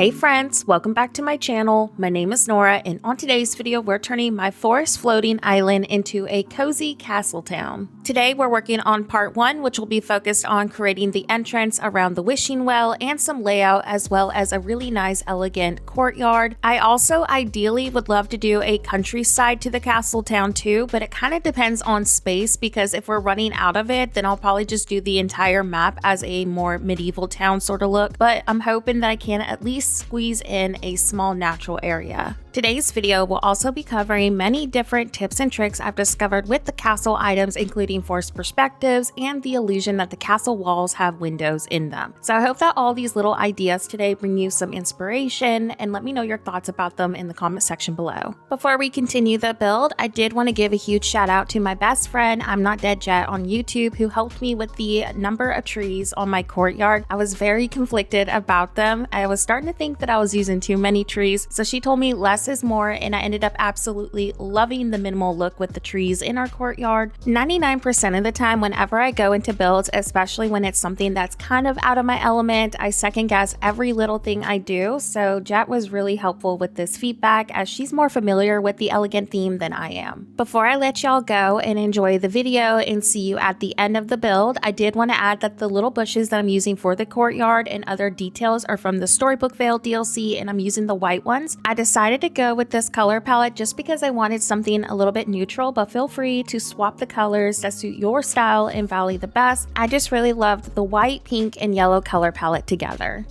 Hey friends, welcome back to my channel. My name is Nora, and on today's video we're turning my forest floating island into a cozy castle town. Today we're working on part 1, which will be focused on creating the entrance around the wishing well and some layout, as well as a really nice elegant courtyard. I also ideally would love to do a countryside to the castle town too, but it kind of depends on space, because if we're running out of it, then I'll probably just do the entire map as a more medieval town sort of look, but I'm hoping that I can at least squeeze in a small natural area. Today's video will also be covering many different tips and tricks I've discovered with the castle items, including forced perspectives and the illusion that the castle walls have windows in them. So I hope that all these little ideas today bring you some inspiration, and let me know your thoughts about them in the comment section below. Before we continue the build, I did want to give a huge shout out to my best friend, I'm Not Dead Jet on YouTube, who helped me with the number of trees on my courtyard. I was very conflicted about them. I was starting to think that I was using too many trees, so she told me less is more, and I ended up absolutely loving the minimal look with the trees in our courtyard. 99% of the time whenever I go into builds, especially when it's something that's kind of out of my element, I second guess every little thing I do, so Jet was really helpful with this feedback as she's more familiar with the elegant theme than I am. Before I let y'all go and enjoy the video and see you at the end of the build, I did want to add that the little bushes that I'm using for the courtyard and other details are from the Storybook Veil DLC, and I'm using the white ones. I decided to go with this color palette just because I wanted something a little bit neutral, but feel free to swap the colors that suit your style and Valley the best. I just really loved the white, pink, and yellow color palette together.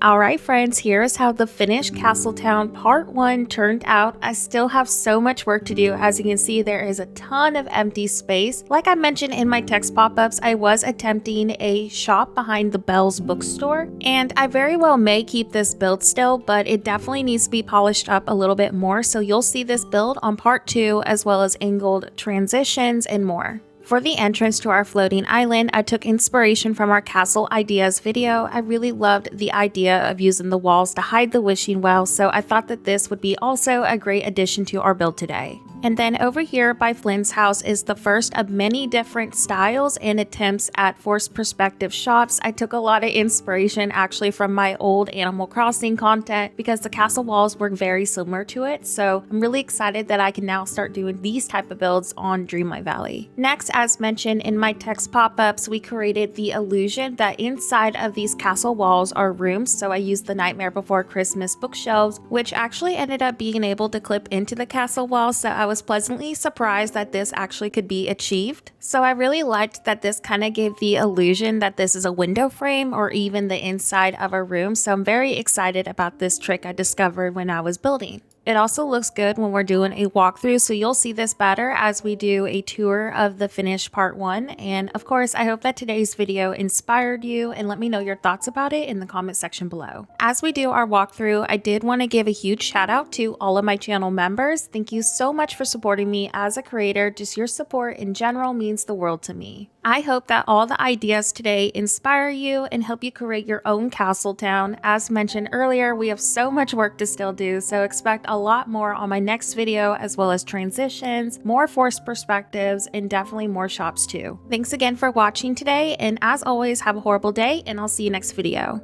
Alright friends, here is how the finished Castletown Part 1 turned out. I still have so much work to do. As you can see, there is a ton of empty space. Like I mentioned in my text pop-ups, I was attempting a shop behind the Bell's bookstore, and I very well may keep this build still, but it definitely needs to be polished up a little bit more, so you'll see this build on Part 2 as well as angled transitions and more. For the entrance to our floating island, I took inspiration from our castle ideas video. I really loved the idea of using the walls to hide the wishing well, so I thought that this would be also a great addition to our build today. And then over here by Flynn's house is the first of many different styles and attempts at forced perspective shots. I took a lot of inspiration actually from my old Animal Crossing content because the castle walls were very similar to it. So I'm really excited that I can now start doing these type of builds on Dreamlight Valley. Next, as mentioned in my text pop-ups, we created the illusion that inside of these castle walls are rooms. So I used the Nightmare Before Christmas bookshelves, which actually ended up being able to clip into the castle walls. So I was pleasantly surprised that this actually could be achieved. So I really liked that this kind of gave the illusion that this is a window frame or even the inside of a room. So I'm very excited about this trick I discovered when I was building. It also looks good when we're doing a walkthrough, so you'll see this better as we do a tour of the finished Part 1. And of course, I hope that today's video inspired you, and let me know your thoughts about it in the comment section below. As we do our walkthrough, I did want to give a huge shout out to all of my channel members. Thank you so much for supporting me as a creator. Just your support in general means the world to me. I hope that all the ideas today inspire you and help you create your own castle town. As mentioned earlier, we have so much work to still do, so expect a lot more on my next video, as well as transitions, more forced perspectives, and definitely more shops too. Thanks again for watching today, and as always, have a horrible day, and I'll see you next video.